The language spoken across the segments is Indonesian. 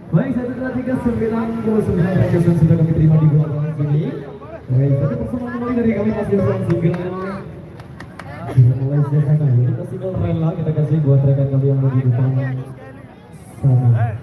Baik, 139 requestan sudah kami terima di belakang sini. Baik, satu persembahan kembali dari kami Mas Yoswan Single. Mulai selesai kali ini single rela kita kasih buat rekan kami yang di depan sana.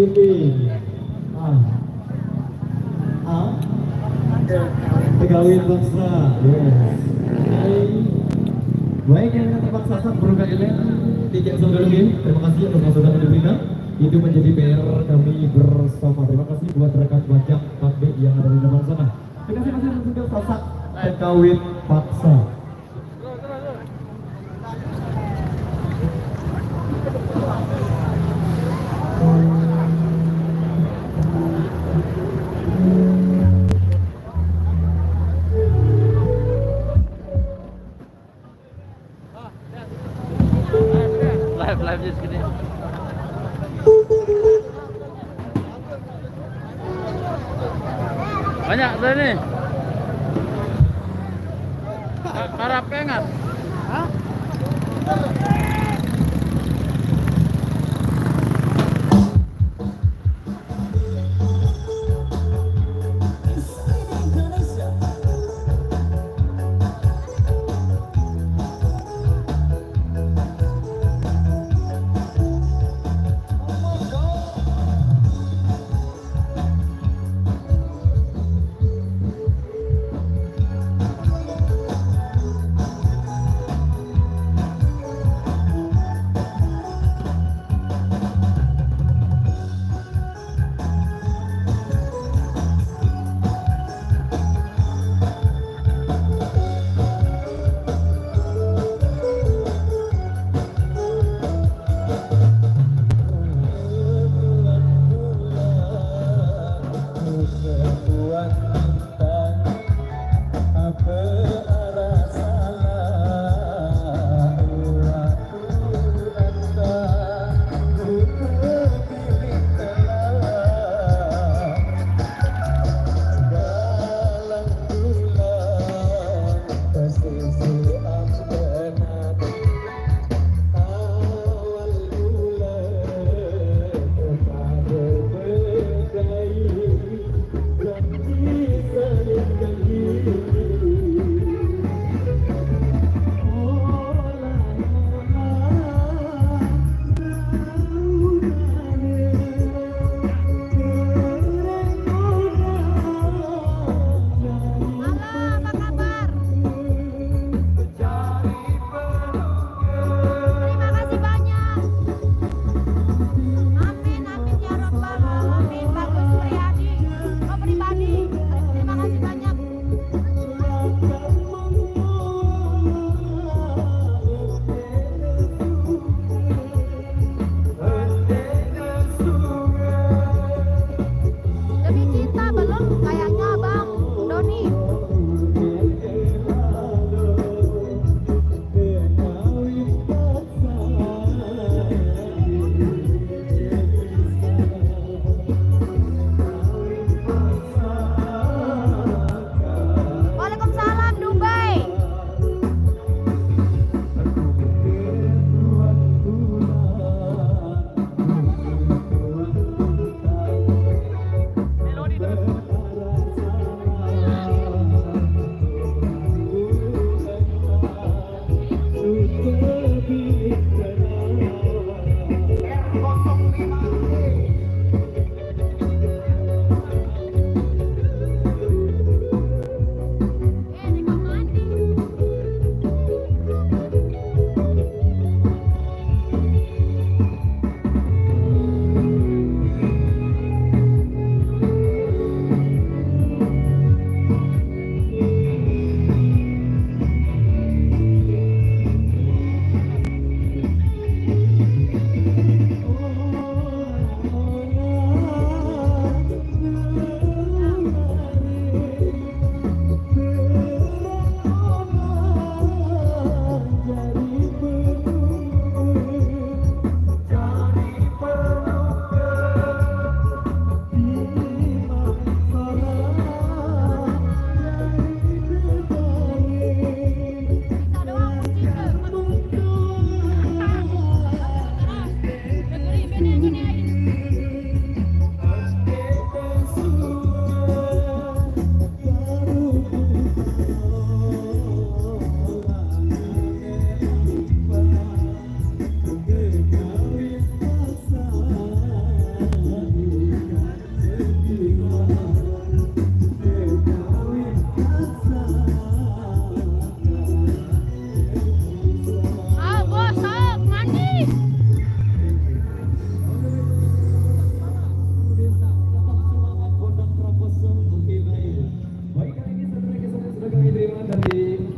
ini. Ah, ah, Tegawin paksa. Yes. Baik yang terpaksa saat beruga ilen tiket saudara game. Terima kasih atas masukan yang diberikan. Itu menjadi PR kami bersama. Terima kasih buat rekan bajak KB yang ada di depan sana. Terima kasih masih sudah sasak Tegawin paksa. Live just gini. Banyak tadi nih. Karapengan. Hah?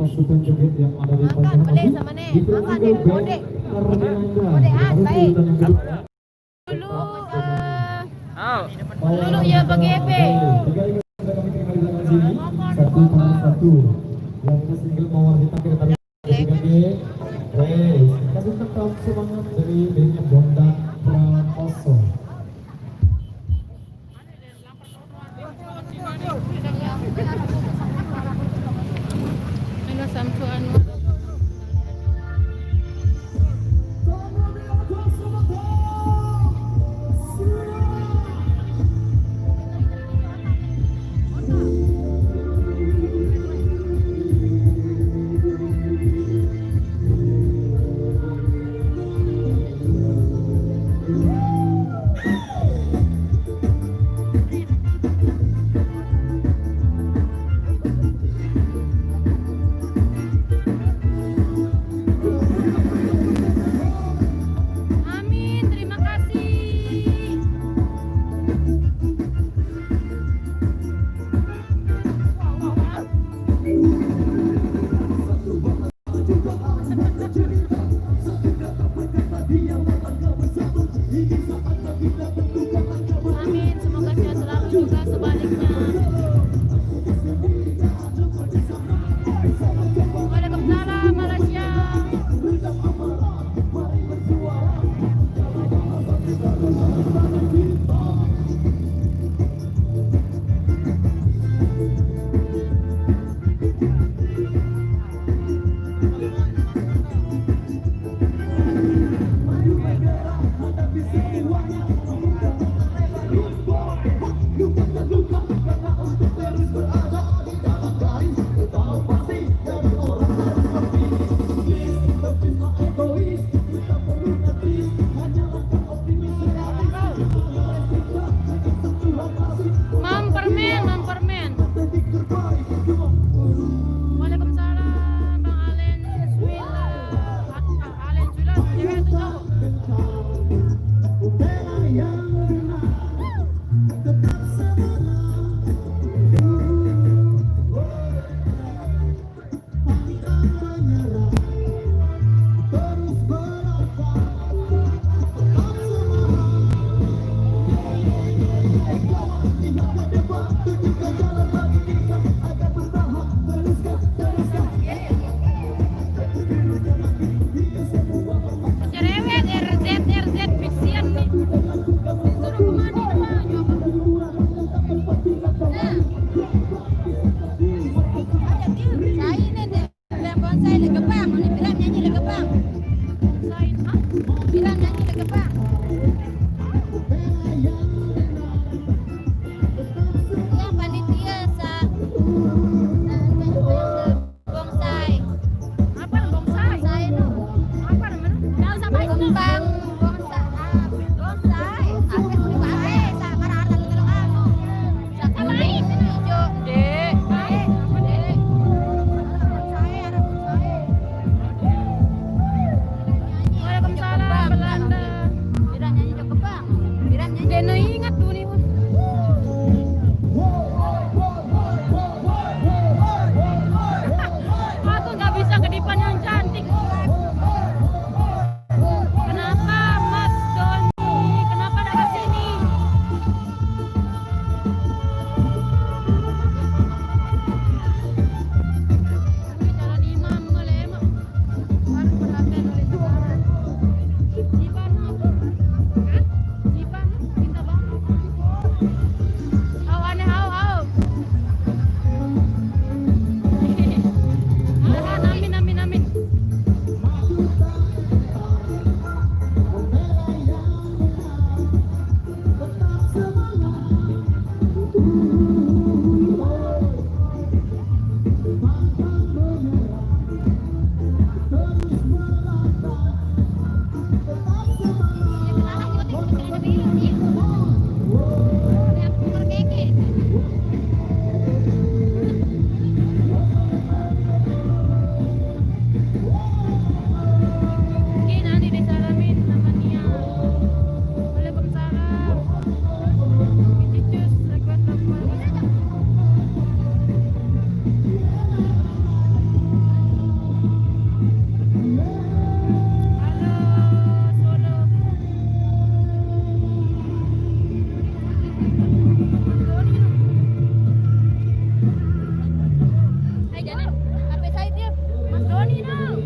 pasukan joget yang ada di Makan, pasangan boleh masih sama Nek. di Makan, Perangko Nek. Band Kode. Karnelanda. Kodean, Harus baik. urutan yang kedua. Dulu Oh. dulu ya bagi EP. Tiga ini sudah kami terima di tangan sini. Satu tangan satu. Yang kita single mawar kita kita taruh tiga G. Wes, kasih tetap semangat dari bandnya Bondan Prakoso. Ano samsuan mo?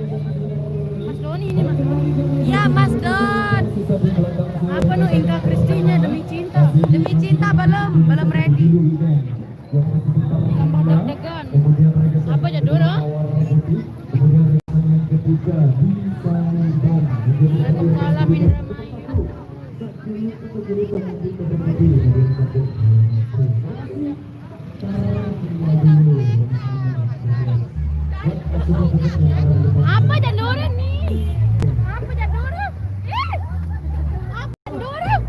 Mas Doni ini Mas Doni. Ya Mas Don. Apa nu Inka Kristinya demi cinta? Demi cinta belum ready. Tambah deg-degan. Apa jadul no? Lagu Kalam Indramayu. Apa jaduran nih? Apa jaduran? Apa jaduran?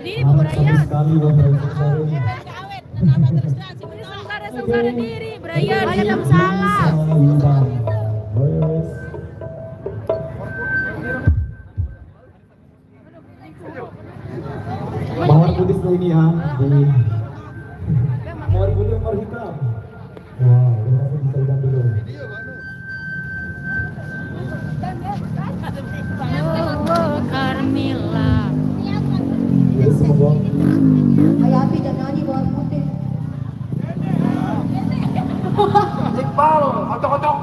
diri Bu Brian. Sekali Bapak Ibu. Sengsara diri Brian. Macam salah. Mawar putih seperti ini ya. Mawar putih, mawar hitam. Wow, ini langsung bisa hitam dulu. Oh, Carmilla. Jadi semoga Hayati dan nyanyi bawah putih. Iqbal, otok-otok.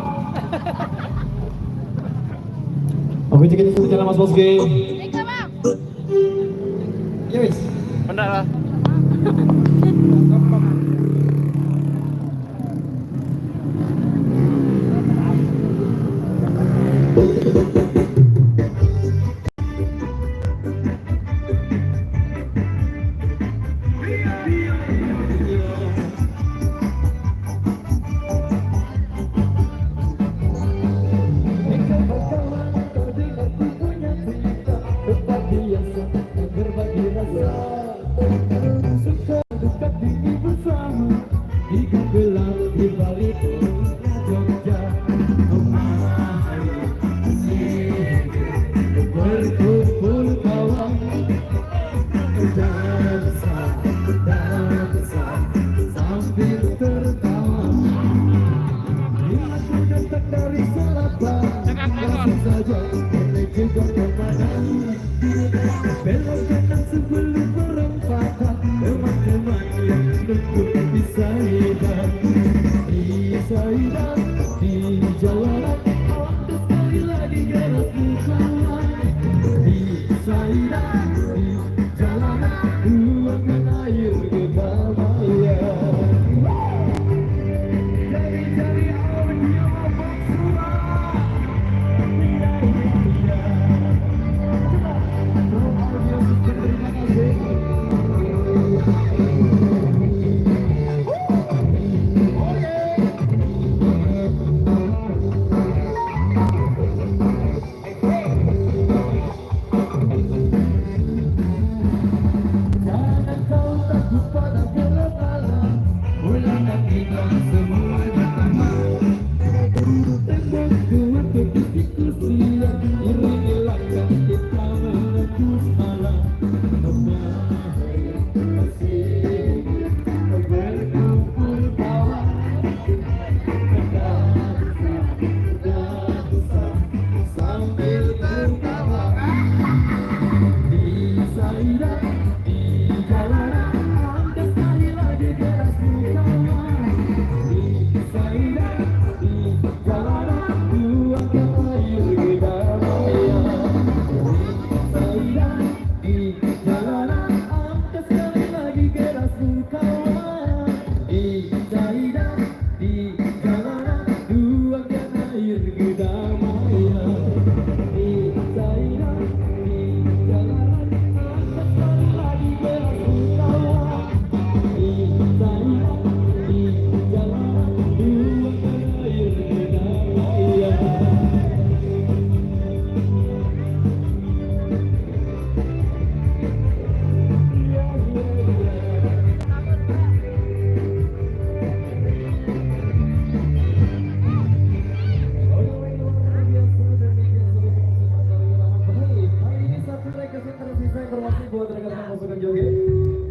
oke cek itu jalan Mas Bos game. Ika, Bang. Ya wis. Benar lah.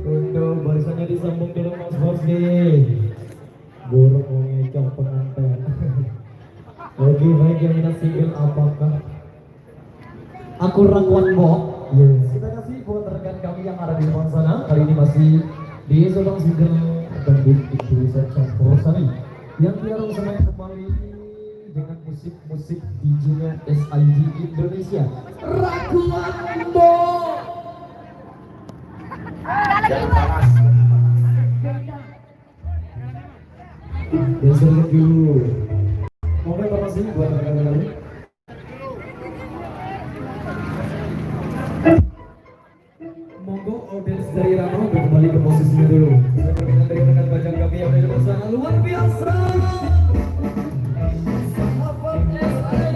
Untuk barisannya disambung dulu Mas Bosgi. Burung mengecong pengantin. Oke baik yang kita single apakah aku rakuan bok? Yes. Kita kasih buat rekan kami yang ada di depan sana. Kali ini masih di seorang single Bandung Indonesia Campur Sari yang tiarung semuanya kembali dengan musik-musik DJ-nya SID Indonesia. Rakuan bok. Geser dulu. Momen informasi buat rekan-rekan kami. Monggo audiens dari Rano untuk kembali ke posisinya dulu. Kita permintaan dari rekan bajang kami yang ada di depan sana luar biasa. Sahabat SID.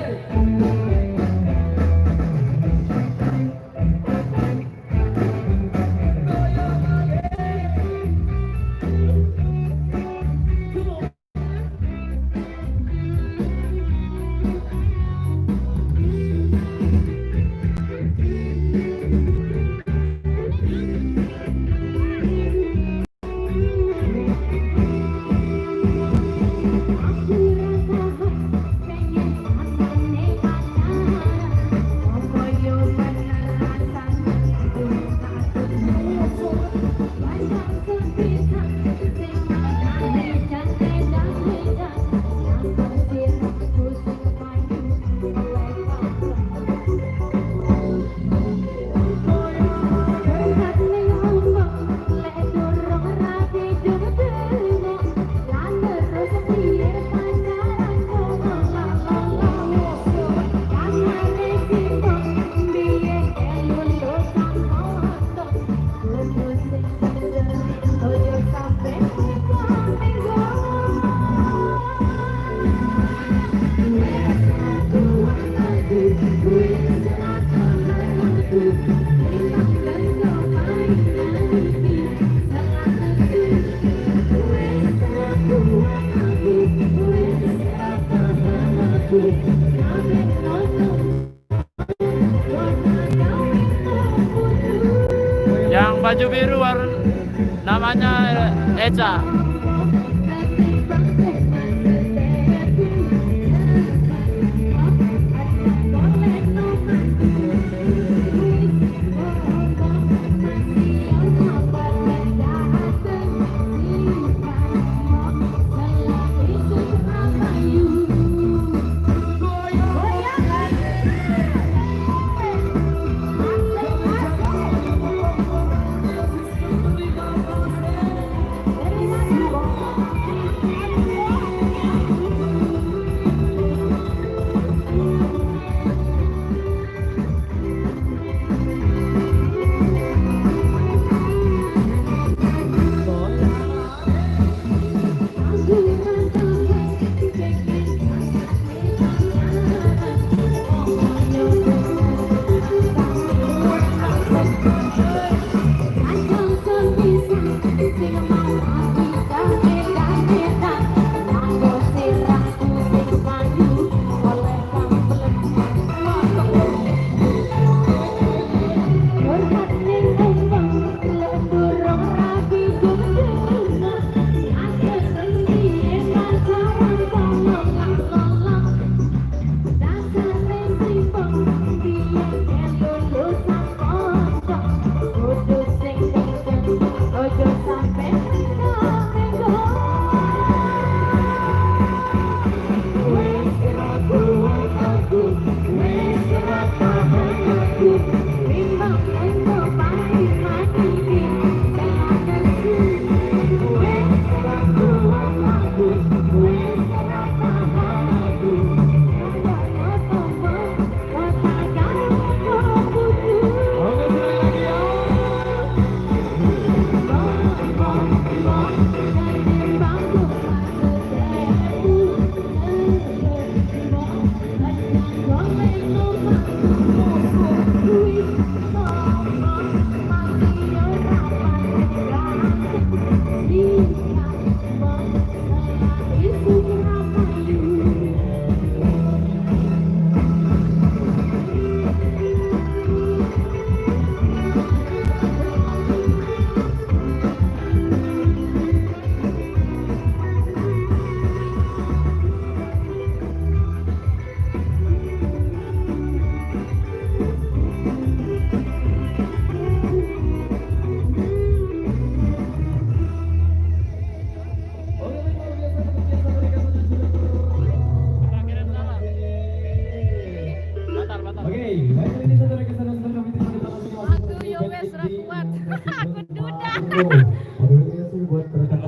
baju biru namanya Eca.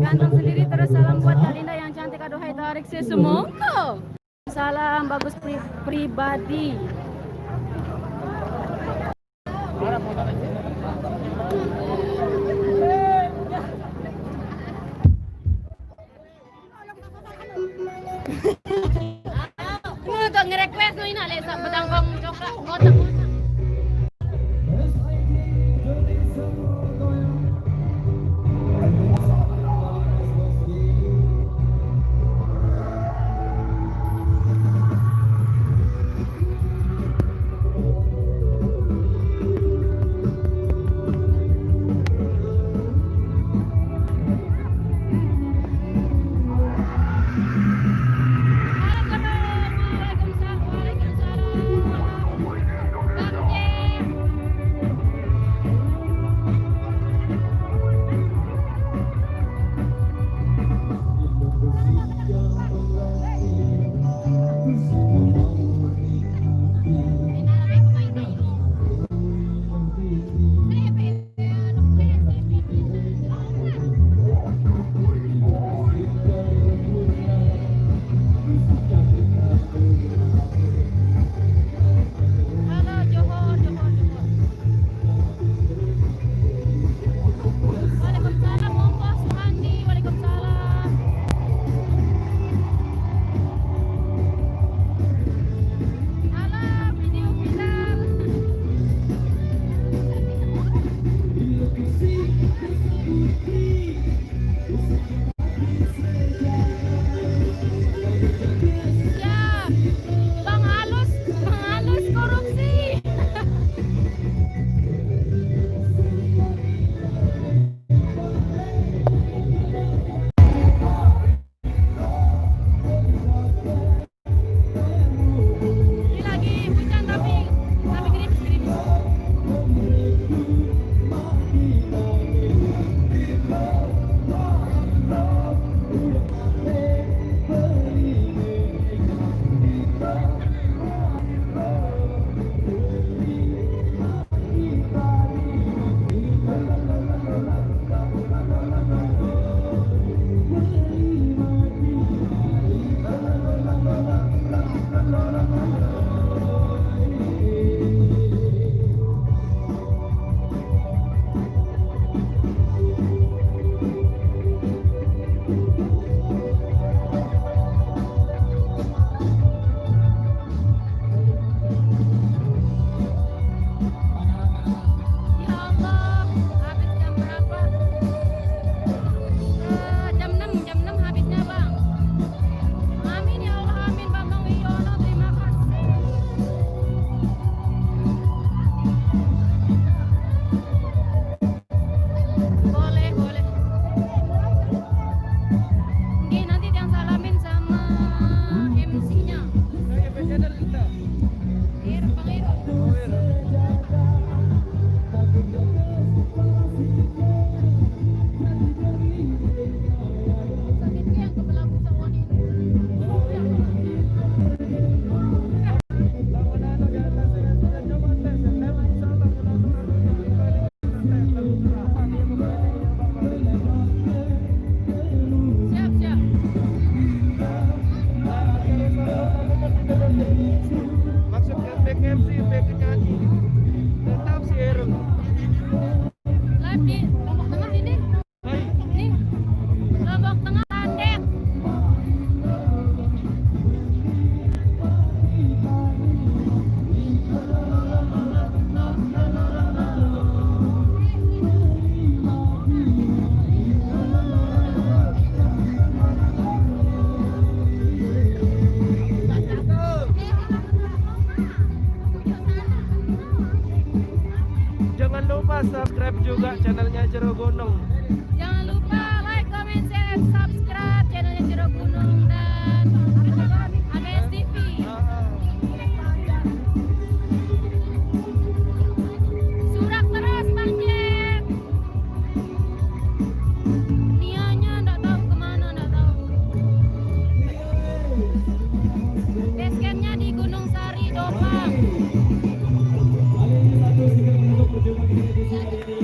Kantong sendiri terus salam buat Kalinda yang cantik, aduhai tarik semongko. Salam bagus pribadi. Untuk nge-request tuh ini Alesa betangkong coklat ngotak-ngotak. channelnya Jero Gunung. Jangan lupa like, comment, share, subscribe channelnya Jero Gunung dan ABS TV. Surak terus Bang Jack. Nianya enggak tahu kemana, enggak tahu. Basecampnya di Gunung Sari, Dopang. Kali ini satu single untuk perjumpaan kita di sini ini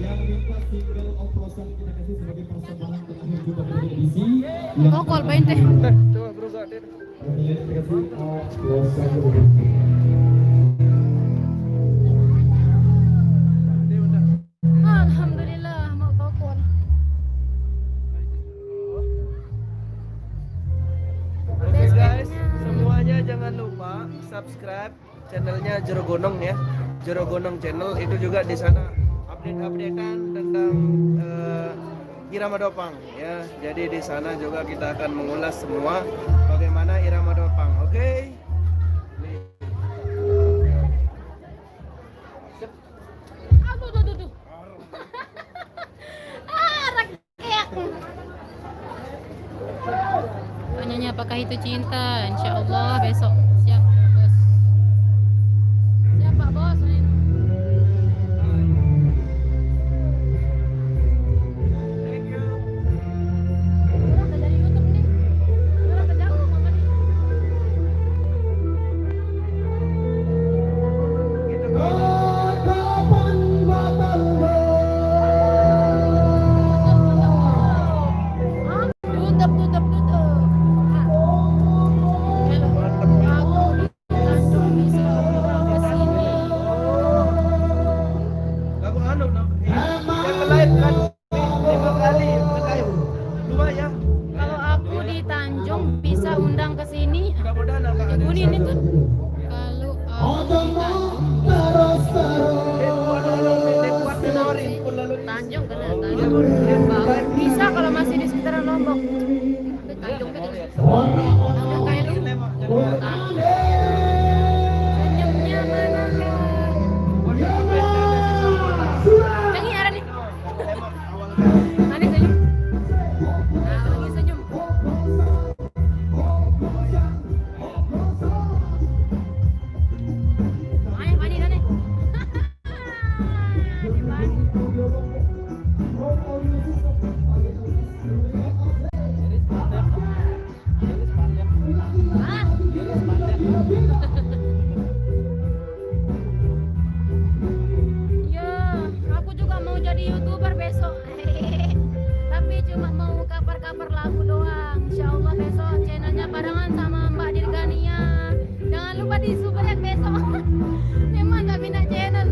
yang minta single oplosan kita kasih sebagai persembahan terakhir jumpa kita di edisi yang Kokol bain teh. Coba bro gak Dir. kita kasih oplosan dulu. Dia udah. Alhamdulillah mau kokol. Oke guys, semuanya jangan lupa subscribe channelnya Jero Gunung ya. Jero Gunung channel itu juga di sana update-updatean tentang irama dopang ya. Jadi di sana juga kita akan mengulas semua bagaimana irama dopang. Oke. Aduh, tuh, tuh, tuh. Rakyat. Tanyanya apakah itu cinta? Insya Allah besok. Siap, bos. Siap, Pak Bos. Thank you. Udah dari YouTube nih. Udah kejauh mama nih. Gitu guys. Tutup. Lagu anu yang live kan 5 kali kayu. Lumayan. Kalau aku di Tanjung bisa undang ke sini. Mudah-mudahan angka ada Ini yang tuh. Kalau aku di Tanjung kena Tanjung. Bisa kalau masih di sekitaran Lombok. Tanjung kan. Ada kayak lu. Senyumnya mana kan? Yang ini ada nih. Mana senyum? Nah, lagi senyum. Ayo, Pani, sana. Ya, aku juga mau jadi YouTuber besok. Tapi cuma mau cover-cover lagu doang. Insya Allah besok channelnya barengan sama Mbak Dirgania. Jangan lupa di support besok. Memang gak pindah channel.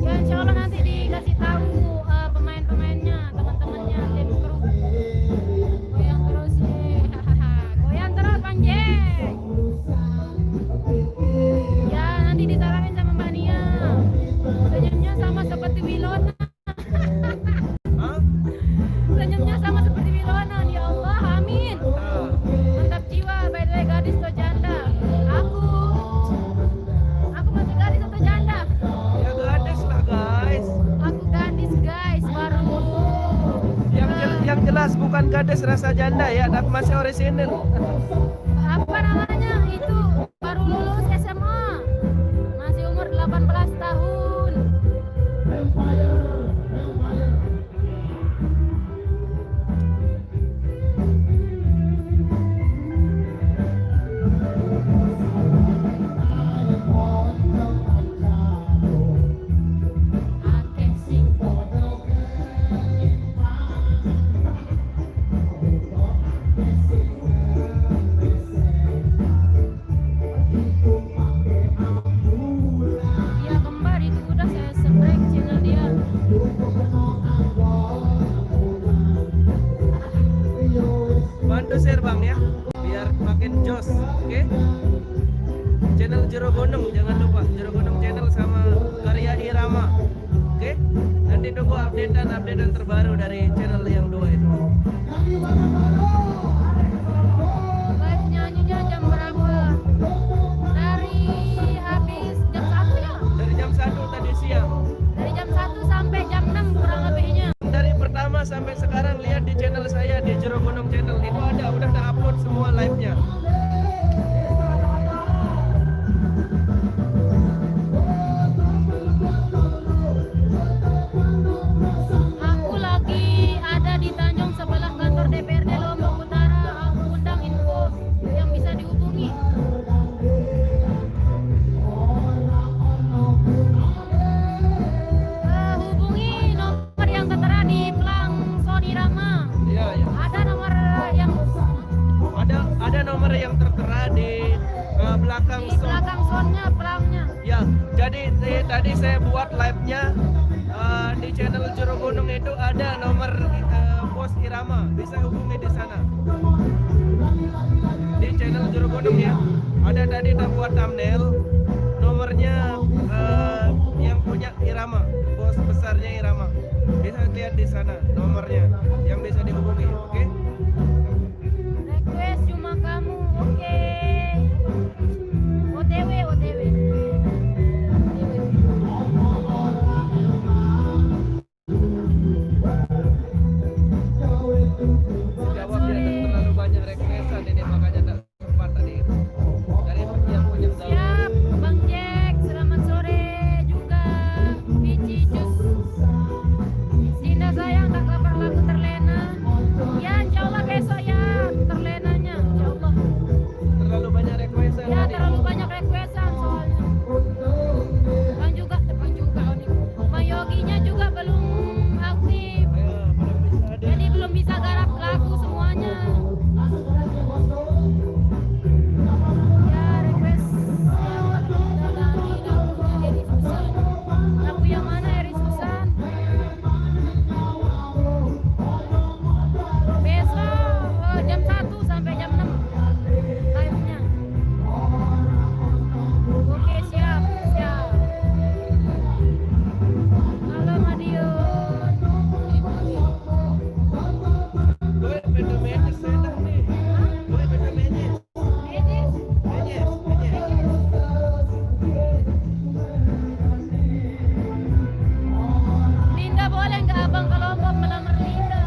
Ya insya Allah nanti dikasih tahu pemain-pemainnya, teman-temannya, tim kru. Goyang terus ye, goyang terus Bang Jack. Ya nanti disalamin sama Mbak Nia. Senyumnya sama seperti Wilona. Hah? Senyumnya sama seperti Wilona. Ya Allah, amin. Mantap jiwa, by the way gadis atau janda? Aku masih gadis atau janda? Ya gadis lah guys. Aku gadis guys, baru Yang jelas bukan gadis rasa janda ya, tapi masih orisinil. apa namanya itu baru lulus SMA, masih umur 18 tahun. Dia kembar itu udah saya subscribe channel dia. Bantu share bang ya, biar makin jos, oke? Channel Jero Gunung jangan lupa, Jero Gunung channel sama karya Irama, oke? Nanti tunggu updatean terbaru dari channel yang dua itu. Live nyanyinya jam Dari habis jam 1 ya. Dari jam 1 tadi siang. Dari jam 1 sampai jam 6 kurang lebihnya. Dari pertama sampai sekarang lihat di channel saya di Jero Gonong Channel itu udah upload semua live-nya. Aku lagi ada di Tanjung sebelah kantor DPRD Lombok Utara. Aku undang info yang bisa dihubungi. Hubungi nomor yang tertera di pelang Sony Rama. Iya, iya. Ada nomor yang Ada nomor yang tertera di belakang di belakang soundnya, pelangnya. Ya, jadi tadi saya buat live-nya di channel Jero Gonong itu ada nomor Bos Irama, bisa hubungi di sana. Di channel Jero Gonong ya, ada tadi buat thumbnail nomornya yang punya Irama, bos besarnya Irama. Bisa lihat di sana nomornya yang bisa dihubungi, oke? Request cuma kamu, oke. OTW, OTW. Jawab dia terlalu banyak requestan ini makanya tak sempat tadi. Dari yang punya Siap, Bang Jack. Selamat sore juga. Pici Jus. Dinda sayang tak kabar lagu terlena. Ya, insya Allah besok ya terlenanya. Insya Allah. terlalu banyak requestan Ya, tadi. terlalu banyak requestan soalnya. Bang juga, Oni. Bang Yoginya juga belum aktif. Ayo, belum bisa ada. Jadi belum bisa garap lagu semuanya. Ya, request dari lagunya Eri Susan. Lagu yang mana Eri Susan? Besok jam 1 sampai jam 6 live-nya. Oke, siap, siap. Halo Madiun. Gue beda menyes sudah nih. Gue beda menyes. Edis. Menyes. Linda boleh nggak abang ke Lombok melamar Linda?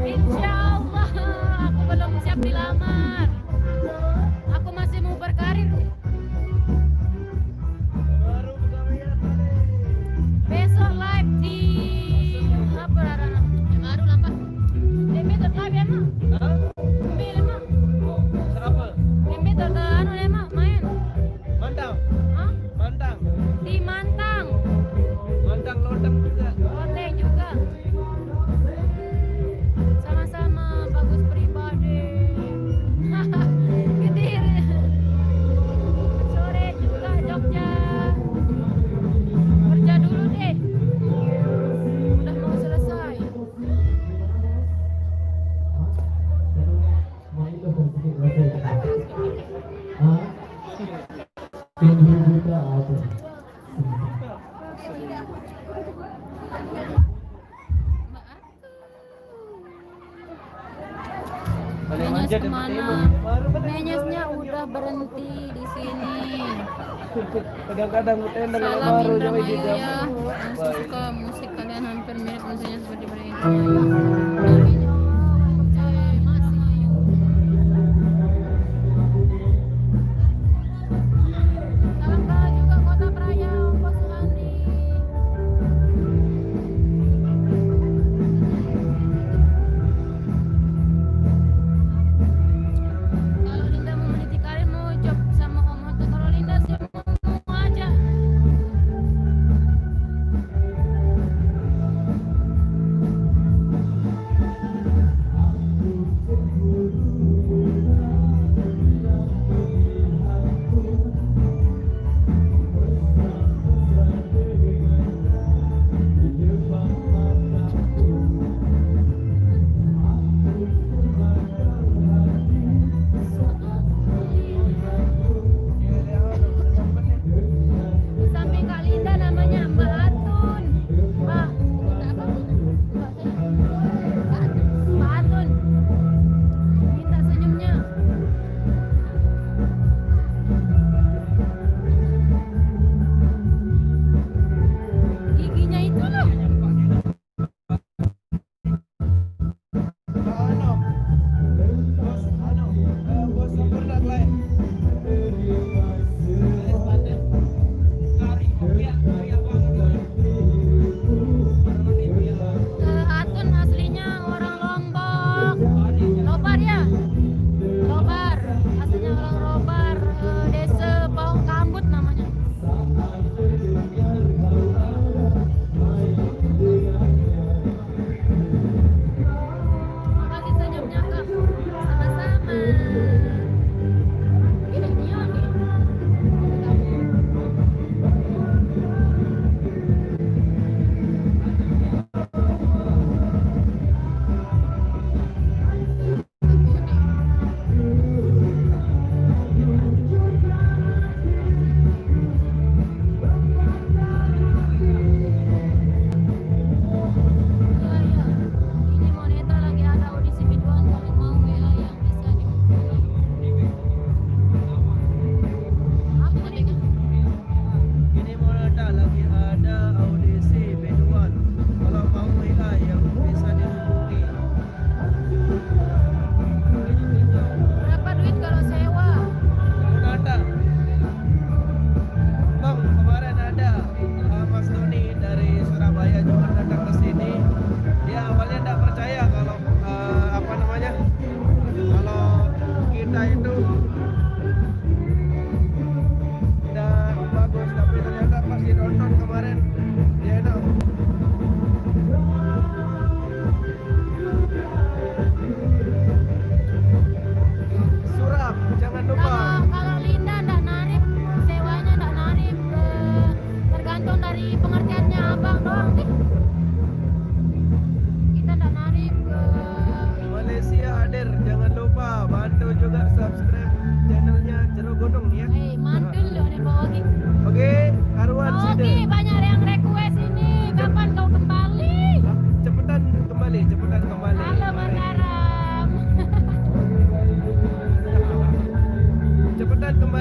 Insya Allah aku belum siap dilamar. Aku masih mau berkarir. Baru pegawaian. Besok live di apa Rara? Yang baru lambat. Demi live ya mak? Hah? Demi lemah. Siapa? Demi anu lemah main. Mantang. Hah? Mantang. Di Mantang. Mantang lodang juga. Lote juga. Sama-sama bagus pribadi. Kediri. Sore juga Jogja. Kerja dulu deh. Udah mau selesai. Mau itu bersedih berarti. Ah, tinggi juga apa? Menyes kemana? Menyesnya udah berhenti di sini. Kadang-kadang tenda kalau Salam baru Indra jauh Mayu juga. ya. Yang suka musik kalian hampir mirip musiknya seperti mereka. Amin ya Allah. Percaya Mas Mayu. Salam kenal juga Kota Praya, Bos Andi. Kalau Linda mau meniti karir mau job sama Om Hoto. Kalau Linda sih mau aja.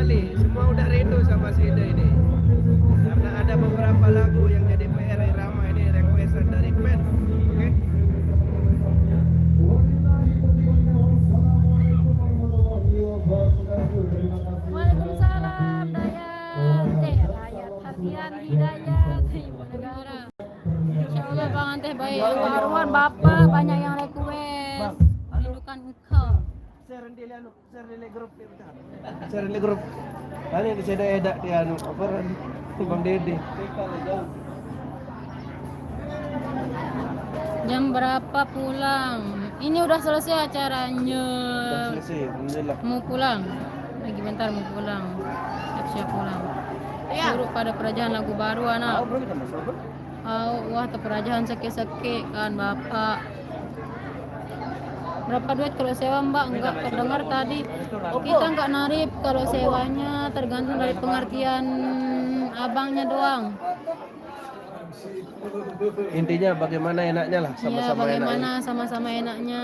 sekali. Semua udah rindu sama si Ida ini. Karena ada beberapa lagu yang jadi PR Irama ini requestan dari fans. Oke. Waalaikumsalam Dayat Hatian Hidayat Ibu Negara. Insyaallah Bang Anteh baik Arwan Bapak banyak yang request rindukan engkau. Share di grup. Share di grup. Kali ini saya edak di anu apa Bang Dede. Jam berapa pulang? Ini udah selesai acaranya. Selesai, alhamdulillah. Mau pulang? Lagi bentar mau pulang. Siap-siap pulang. Suruh pada perajahan lagu baru anak. Bro, kita masuk. Wah, perajahan seke-seke kan Bapak. Berapa duit kalau sewa Mbak? Enggak terdengar tadi. Kita enggak narip kalau sewanya, tergantung dari pengertian abangnya doang. Intinya bagaimana enaknya lah, Ya, sama-sama bagaimana enaknya. sama-sama enaknya.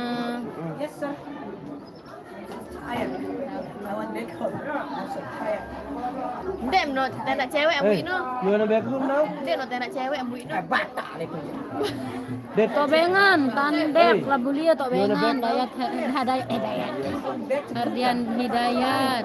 Ndek no tenda cewek ambu Hey, ino. you wanna back home now? Ndek no tenda cewek ambu ino. Dad, Tobengan, tandem, labulia tobengan, Gimana, Hidayat. Ardian Hidayat.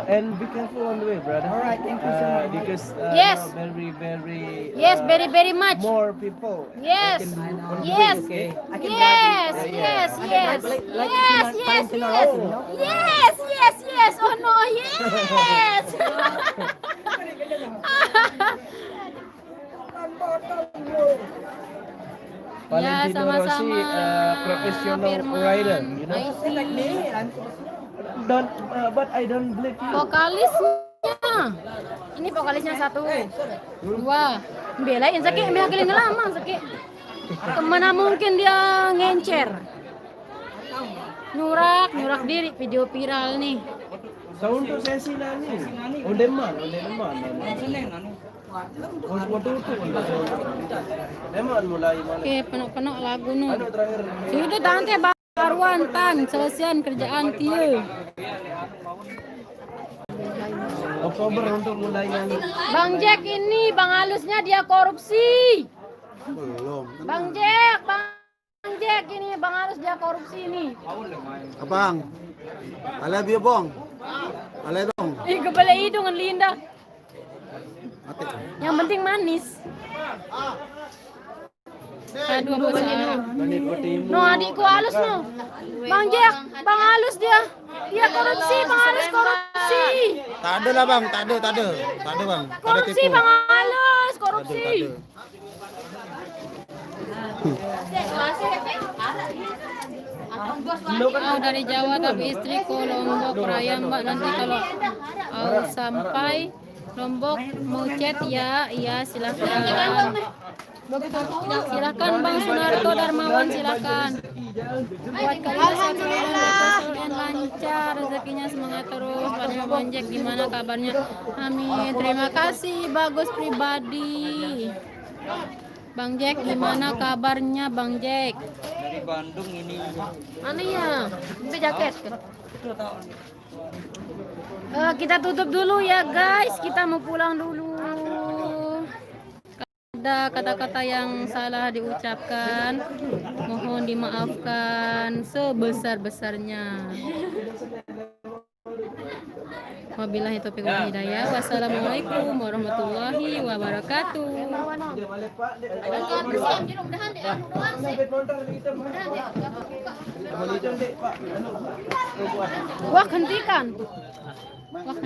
And be careful on the way, brother. Alright, thank you so much. Because Yes. now very Yes, very much. more people. Yes. On the Yes. way, okay? Yes, yes, yes. Yes, yes, yes. Yes, yes. Oh no, yes. Ya, Valentino Rossi, sama-sama. professional Firman. rider, you know. I see. But I don't believe you. Vokalisnya. Ini vokalisnya 1, 2. Belain sakit, ambil lama sakit. Kemana mungkin dia ngencer. Nurak diri video viral nih. So untuk sesi nani, ondeman. Deman mulai mana? Oke, penuh lagu nu. Anu terakhir. Sudah tante baruan tan selesaian kerjaan tiu. Oktober untuk mulai nyanyi. Bang Jack ini Bang Halusnya dia korupsi. Belum. Bang Jack ini Bang Halus dia korupsi nih. Abang. Alay biyo bong. Alay dong. Ih, kepala hidung kan Linda. Mati. Yang penting manis. Aduh, apa salah? No, adikku halus no. Bang Jack, Bang Halus dia korupsi, Bang Halus korupsi. Tak ada lah bang, tak ada bang. Tak ada Korupsi tipu. Bang Halus, Tak ada, korupsi. tak ada. Dari Jawa tapi istriku Lombok Raya Mbak, nanti kalau sampai Lombok mau chat ya, iya silakan. Silakan Bang Sunarto Darmawan, silakan. Buat kalian yang lancar rezekinya, semangat terus. Pada Bang Jack gimana kabarnya? Amin. Terima kasih bagus pribadi. Bang Jack gimana kabarnya Bang Jack? Dari Bandung ini. Mana ya? Itu jaket. Kita tutup dulu ya guys. Kita mau pulang dulu. Ada kata-kata yang salah diucapkan, mohon dimaafkan sebesar-besarnya. Wabillahi taufiq wal hidayah. Wassalamualaikum warahmatullahi wabarakatuh. Wah, hentikan. Wah,